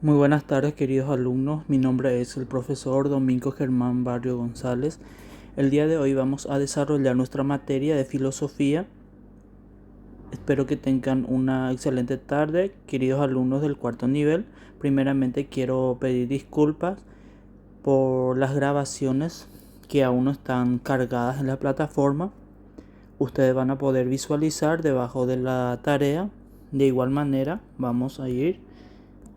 Muy buenas tardes, queridos alumnos. Mi nombre es el profesor Domingo Germán Barrio González. El día de hoy vamos a desarrollar nuestra materia de filosofía. Espero que tengan una excelente tarde, queridos alumnos del cuarto nivel. Primeramente quiero pedir disculpas por las grabaciones que aún no están cargadas en la plataforma. Ustedes van a poder visualizar debajo de la tarea. De igual manera, vamos a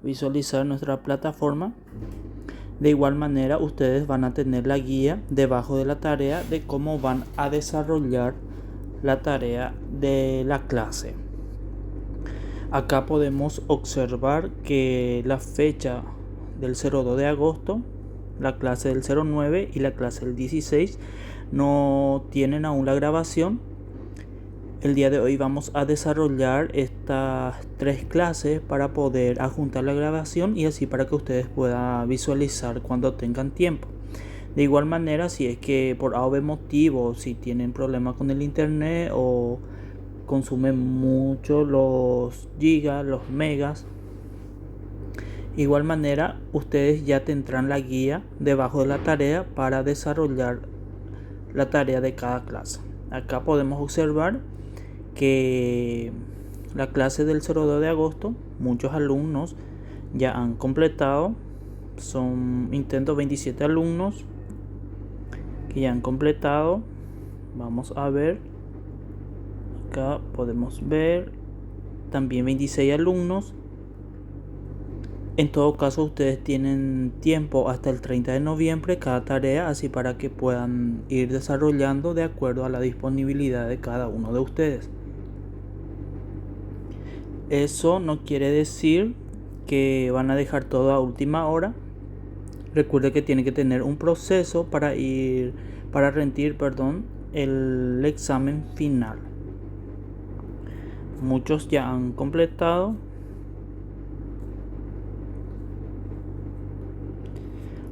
visualizar nuestra plataforma. De igual manera, ustedes van a tener la guía debajo de la tarea de cómo van a desarrollar la tarea de la clase. Acá podemos observar que la fecha del 02 de agosto, la clase del 09 y la clase del 16 no tienen aún la grabación. El día de hoy vamos a desarrollar estas tres clases para poder adjuntar la grabación y así para que ustedes puedan visualizar cuando tengan tiempo. De igual manera, si es que por A o B motivo, si tienen problemas con el internet o consumen mucho los gigas, los megas, igual manera ustedes ya tendrán la guía debajo de la tarea para desarrollar la tarea de cada clase. Acá podemos observar que la clase del 02 de agosto muchos alumnos ya han completado. Son 27 alumnos que ya han completado. Vamos a ver, acá podemos ver también 26 alumnos. En todo caso, ustedes tienen tiempo hasta el 30 de noviembre cada tarea, así para que puedan ir desarrollando de acuerdo a la disponibilidad de cada uno de ustedes. Eso no quiere decir que van a dejar todo a última hora. Recuerde que tiene que tener un proceso para rendir, el examen final. Muchos ya han completado.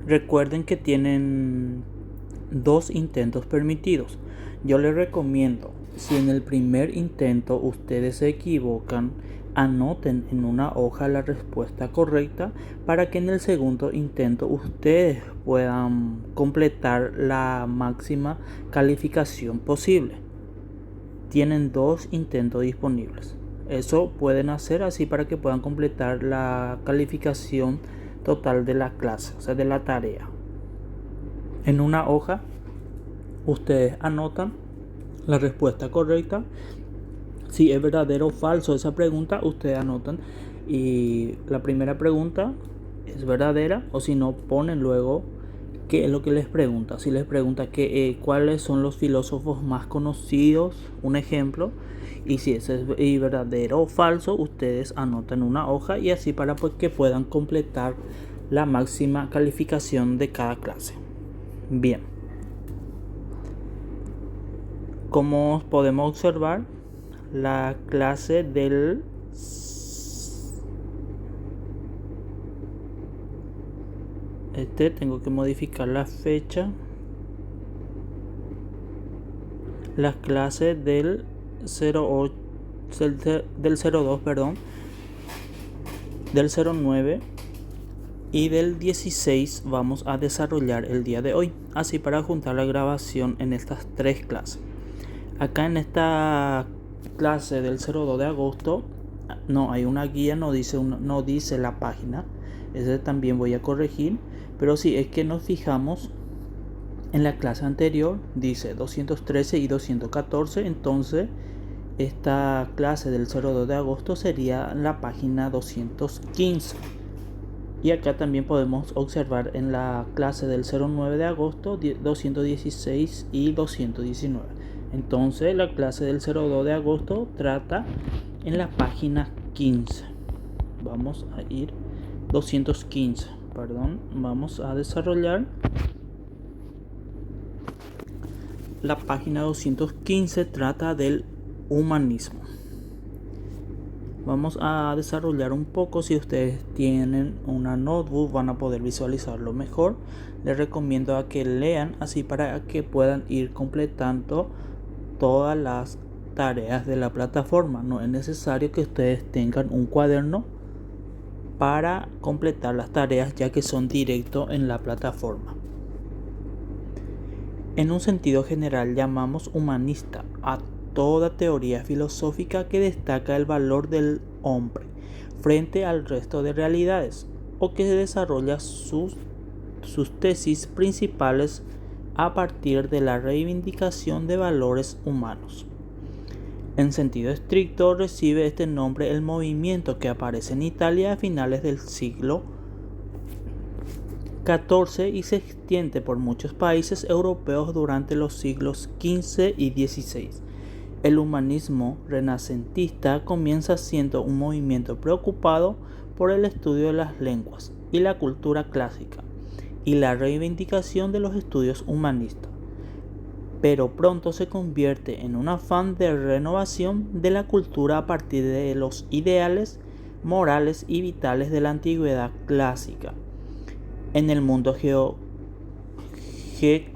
Recuerden que tienen 2 intentos permitidos. Yo les recomiendo, si en el primer intento ustedes se equivocan, anoten en una hoja la respuesta correcta para que en el segundo intento ustedes puedan completar la máxima calificación posible. Tienen 2 intentos disponibles. Eso pueden hacer así para que puedan completar la calificación total de la clase, o sea, de la tarea. En una hoja ustedes anotan la respuesta correcta. Si es verdadero o falso esa pregunta, ustedes anotan y la primera pregunta es verdadera, o si no, ponen luego qué es lo que les pregunta. Si les pregunta cuáles son los filósofos más conocidos, un ejemplo, y si ese es verdadero o falso, ustedes anotan una hoja y así para que puedan completar la máxima calificación de cada clase. Bien, como podemos observar, la clase del tengo que modificar la fecha. Las clases del 08, del 02, del 09 y del 16 vamos a desarrollar el día de hoy, así para juntar la grabación en estas tres clases. Acá en esta clase del 02 de agosto no hay una guía, no dice la página. Ese también voy a corregir, pero si es que nos fijamos en la clase anterior dice 213 y 214, entonces esta clase del 02 de agosto sería la página 215. Y acá también podemos observar en la clase del 09 de agosto 216 y 219. Entonces la clase del 02 de agosto trata en la página 15. Vamos a ir 215, vamos a desarrollar la página 215. Trata del humanismo. Vamos a desarrollar un poco. Si ustedes tienen una notebook van a poder visualizarlo mejor. Les recomiendo a que lean así para que puedan ir completando todas las tareas de la plataforma. No es necesario que ustedes tengan un cuaderno para completar las tareas, ya que son directo en la plataforma. En un sentido general, llamamos humanista a toda teoría filosófica que destaca el valor del hombre frente al resto de realidades, o que desarrolla sus tesis principales a partir de la reivindicación de valores humanos. En sentido estricto, recibe este nombre el movimiento que aparece en Italia a finales del siglo XIV y se extiende por muchos países europeos durante los siglos XV y XVI. El humanismo renacentista comienza siendo un movimiento preocupado por el estudio de las lenguas y la cultura clásica y la reivindicación de los estudios humanistas, pero pronto se convierte en un afán de renovación de la cultura a partir de los ideales morales y vitales de la antigüedad clásica. En el mundo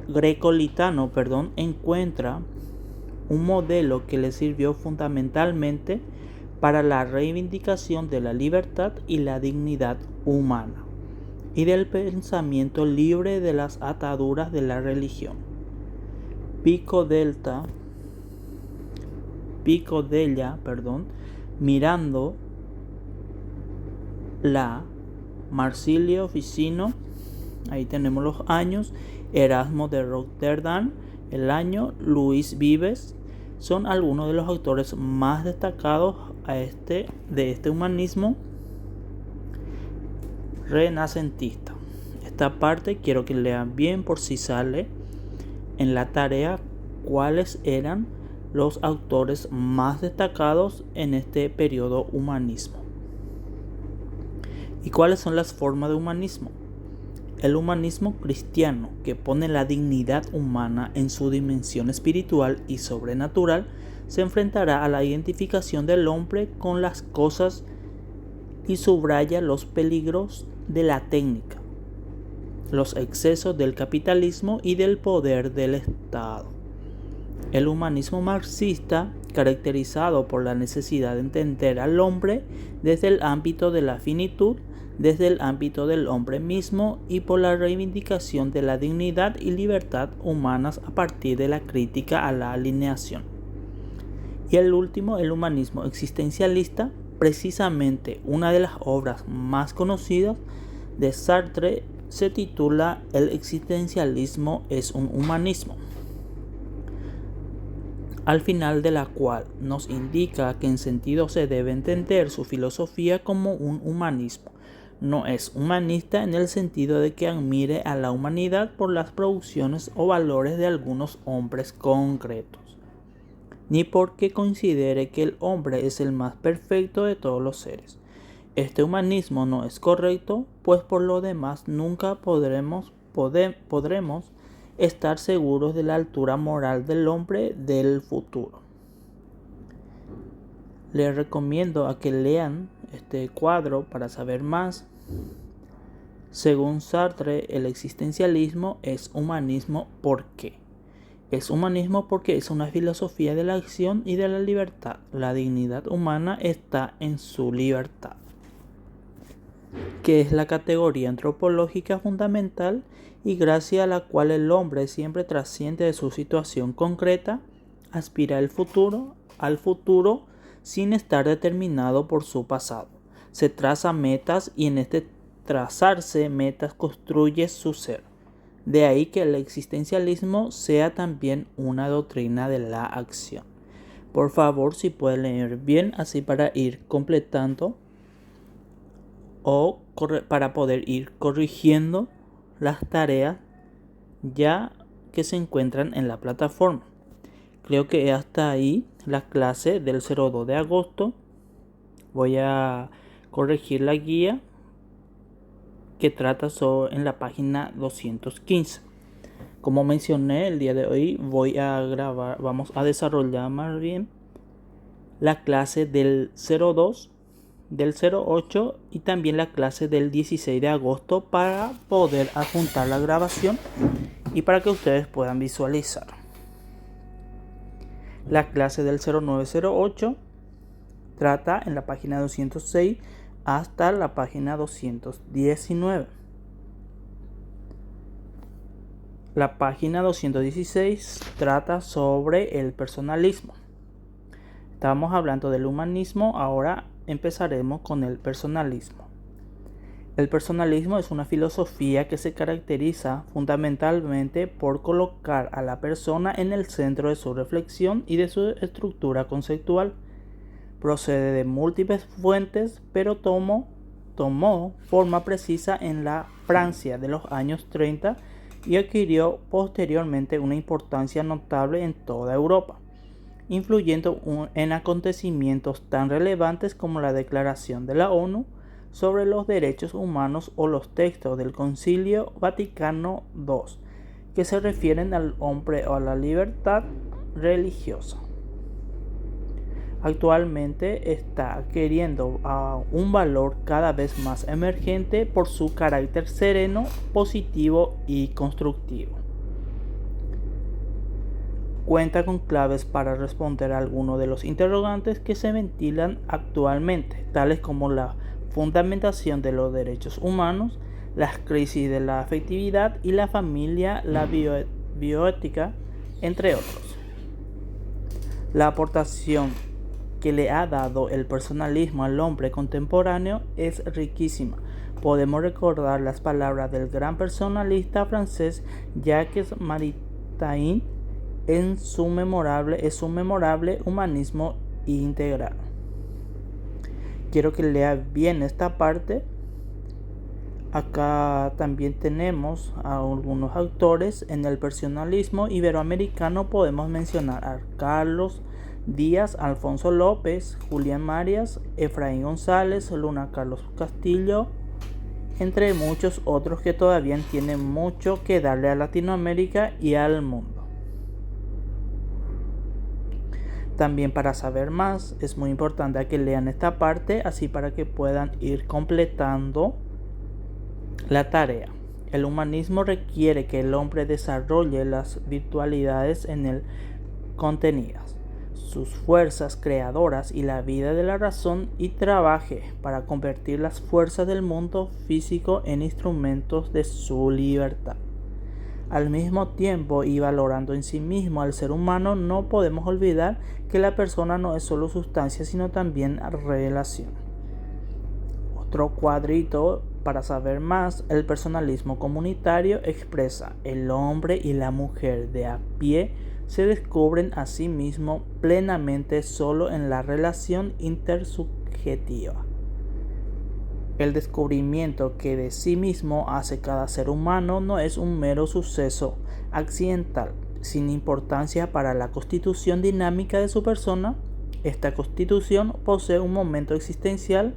grecolitano, encuentra un modelo que le sirvió fundamentalmente para la reivindicación de la libertad y la dignidad humana y del pensamiento libre de las ataduras de la religión. Pico della, mirando la Marsilio Ficino, ahí tenemos los años, Erasmo de Rotterdam, el año, Luis Vives, son algunos de los autores más destacados de este humanismo renacentista. Esta parte quiero que lean bien por si sale en la tarea cuáles eran los autores más destacados en este periodo humanismo. ¿Y cuáles son las formas de humanismo? El humanismo cristiano, que pone la dignidad humana en su dimensión espiritual y sobrenatural, se enfrentará a la identificación del hombre con las cosas y subraya los peligros de la técnica, los excesos del capitalismo y del poder del Estado. El humanismo marxista, caracterizado por la necesidad de entender al hombre desde el ámbito de la finitud, desde el ámbito del hombre mismo y por la reivindicación de la dignidad y libertad humanas a partir de la crítica a la alienación. Y el último, el humanismo existencialista, precisamente una de las obras más conocidas de Sartre se titula El existencialismo es un humanismo, al final de la cual nos indica que en sentido se debe entender su filosofía como un humanismo. No es humanista en el sentido de que admire a la humanidad por las producciones o valores de algunos hombres concretos, ni porque considere que el hombre es el más perfecto de todos los seres. Este humanismo no es correcto, pues por lo demás nunca podremos estar seguros de la altura moral del hombre del futuro. Les recomiendo a que lean este cuadro para saber más. Según Sartre, el existencialismo es humanismo. ¿Por qué? Es humanismo porque es una filosofía de la acción y de la libertad. La dignidad humana está en su libertad, que es la categoría antropológica fundamental y gracias a la cual el hombre siempre trasciende de su situación concreta, aspira al futuro sin estar determinado por su pasado. Se traza metas y en este trazarse metas construye su ser. De ahí que el existencialismo sea también una doctrina de la acción. Por favor, si pueden leer bien, así para ir completando o para poder ir corrigiendo las tareas ya que se encuentran en la plataforma. Creo que hasta ahí la clase del 02 de agosto. Voy a corregir la guía que trata en la página 215. Como mencioné, el día de hoy vamos a desarrollar más bien la clase del 02, del 08 y también la clase del 16 de agosto para poder adjuntar la grabación y para que ustedes puedan visualizar. La clase del 0908 trata en la página 206 hasta la página 219. La página 216 trata sobre el personalismo. Estábamos hablando del humanismo, ahora empezaremos con el personalismo. El personalismo es una filosofía que se caracteriza fundamentalmente por colocar a la persona en el centro de su reflexión y de su estructura conceptual. Procede de múltiples fuentes, pero tomó forma precisa en la Francia de los años 30 y adquirió posteriormente una importancia notable en toda Europa, influyendo en acontecimientos tan relevantes como la Declaración de la ONU sobre los Derechos Humanos o los textos del Concilio Vaticano II, que se refieren al hombre o a la libertad religiosa. Actualmente está adquiriendo un valor cada vez más emergente por su carácter sereno, positivo y constructivo. Cuenta con claves para responder a algunos de los interrogantes que se ventilan actualmente, tales como la fundamentación de los derechos humanos, las crisis de la afectividad y la familia, la bioética, entre otros. La aportación que le ha dado el personalismo al hombre contemporáneo es riquísima. Podemos recordar las palabras del gran personalista francés Jacques Maritain en su memorable Humanismo Integral. Quiero que lea bien esta parte. Acá también tenemos a algunos autores. En el personalismo iberoamericano podemos mencionar a Carlos Díaz, Alfonso López, Julián Marias, Efraín González, Luna Carlos Castillo, entre muchos otros que todavía tienen mucho que darle a Latinoamérica y al mundo. También, para saber más, es muy importante que lean esta parte, así para que puedan ir completando la tarea. El humanismo requiere que el hombre desarrolle las virtualidades en él contenidas, sus fuerzas creadoras y la vida de la razón, y trabaje para convertir las fuerzas del mundo físico en instrumentos de su libertad. Al mismo tiempo, y valorando en sí mismo al ser humano, no podemos olvidar que la persona no es solo sustancia, sino también relación. Otro cuadrito para saber más: el personalismo comunitario expresa el hombre y la mujer de a pie se descubren a sí mismos plenamente solo en la relación intersubjetiva. El descubrimiento que de sí mismo hace cada ser humano no es un mero suceso accidental, sin importancia para la constitución dinámica de su persona. Esta constitución posee un momento existencial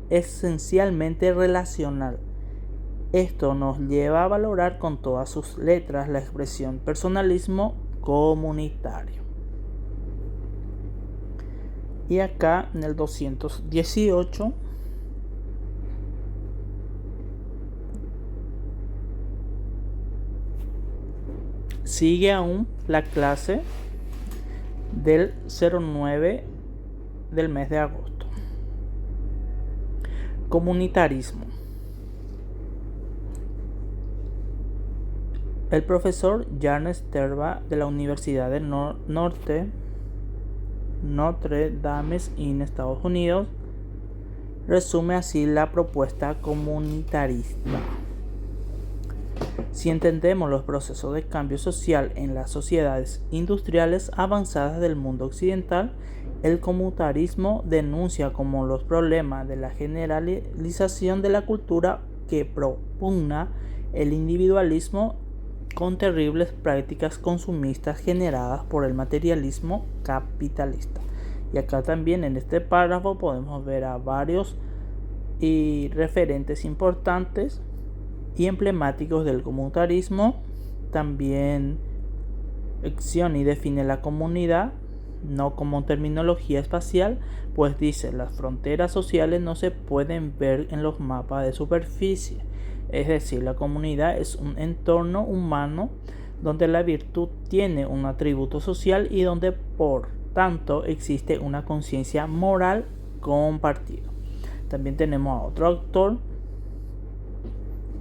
esencialmente relacional. Esto nos lleva a valorar con todas sus letras la expresión personalismo comunitario. Y acá en el 218 sigue aún la clase del 09 del mes de agosto. Comunitarismo. El profesor Jan Sterba de la Universidad de Notre Dame en Estados Unidos resume así la propuesta comunitarista. Si entendemos los procesos de cambio social en las sociedades industriales avanzadas del mundo occidental, el comunitarismo denuncia como los problemas de la generalización de la cultura que propugna el individualismo con terribles prácticas consumistas generadas por el materialismo capitalista. Y acá también en este párrafo podemos ver a varios referentes importantes y emblemáticos del comunitarismo. También Excioni define la comunidad no como terminología espacial, pues dice: las fronteras sociales no se pueden ver en los mapas de superficie. Es decir, la comunidad es un entorno humano donde la virtud tiene un atributo social y donde por tanto existe una conciencia moral compartida. También tenemos a otro autor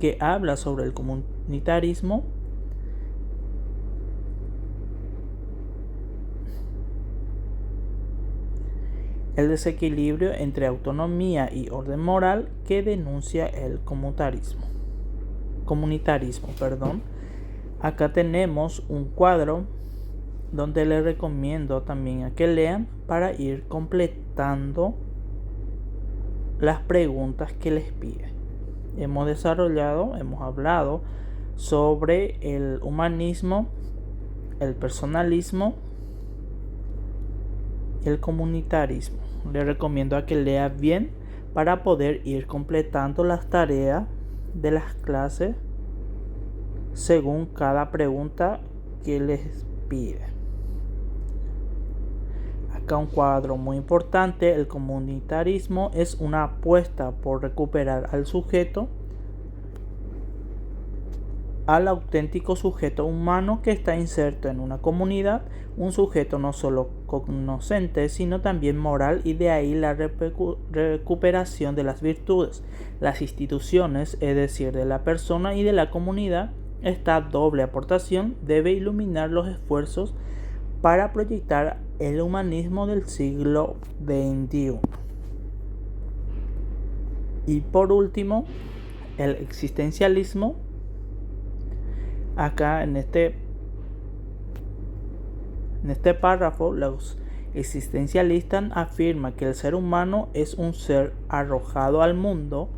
que habla sobre el comunitarismo. El desequilibrio entre autonomía y orden moral que denuncia el comunitarismo. Acá tenemos un cuadro donde les recomiendo también a que lean para ir completando las preguntas que les pide. Hemos hablado sobre el humanismo, el personalismo y el comunitarismo. Les recomiendo a que lea bien para poder ir completando las tareas de las clases según cada pregunta que les pide. Acá un cuadro muy importante: el comunitarismo es una apuesta por recuperar al sujeto, al auténtico sujeto humano que está inserto en una comunidad, un sujeto no solo cognoscente, sino también moral, y de ahí la recuperación de las virtudes, las instituciones, es decir, de la persona y de la comunidad. Esta doble aportación debe iluminar los esfuerzos para proyectar el humanismo del siglo XXI. Y por último, el existencialismo. Acá en este párrafo, los existencialistas afirman que el ser humano es un ser arrojado al mundo.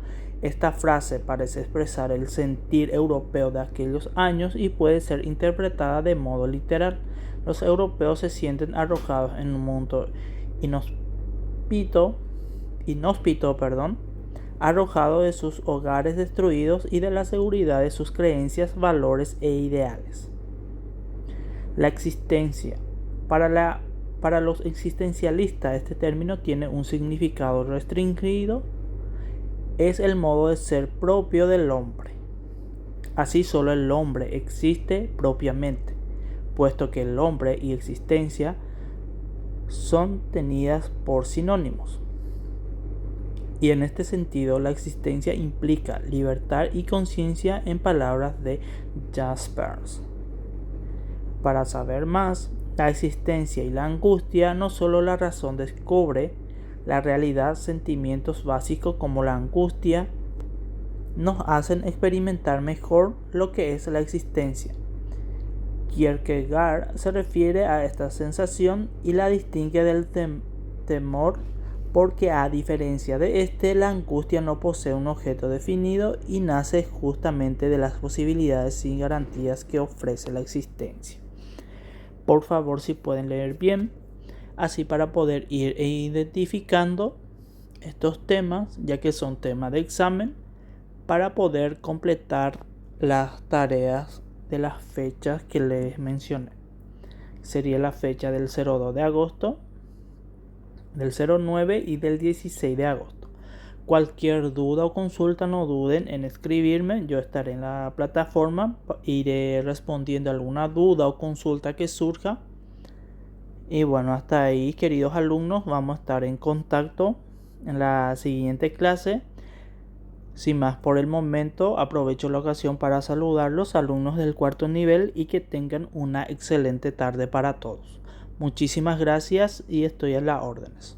Esta frase parece expresar el sentir europeo de aquellos años y puede ser interpretada de modo literal. Los europeos se sienten arrojados en un mundo inhóspito, arrojados de sus hogares destruidos y de la seguridad de sus creencias, valores e ideales. La existencia. Para los existencialistas, este término tiene un significado restringido. Es el modo de ser propio del hombre. Así, solo el hombre existe propiamente, puesto que el hombre y existencia son tenidas por sinónimos. Y en este sentido, la existencia implica libertad y conciencia, en palabras de Jaspers. Para saber más, la existencia y la angustia, no solo la razón descubre la realidad, sentimientos básicos como la angustia nos hacen experimentar mejor lo que es la existencia. Kierkegaard se refiere a esta sensación y la distingue del temor, porque a diferencia de la angustia no posee un objeto definido y nace justamente de las posibilidades sin garantías que ofrece la existencia. Por favor, si pueden leer bien, así para poder ir identificando estos temas, ya que son temas de examen, para poder completar las tareas de las fechas que les mencioné. Sería la fecha del 02 de agosto, del 09 y del 16 de agosto. Cualquier duda o consulta, no duden en escribirme. Yo estaré en la plataforma, iré respondiendo alguna duda o consulta que surja. Y bueno, hasta ahí, queridos alumnos, vamos a estar en contacto en la siguiente clase. Sin más por el momento, aprovecho la ocasión para saludar a los alumnos del cuarto nivel y que tengan una excelente tarde para todos. Muchísimas gracias y estoy a las órdenes.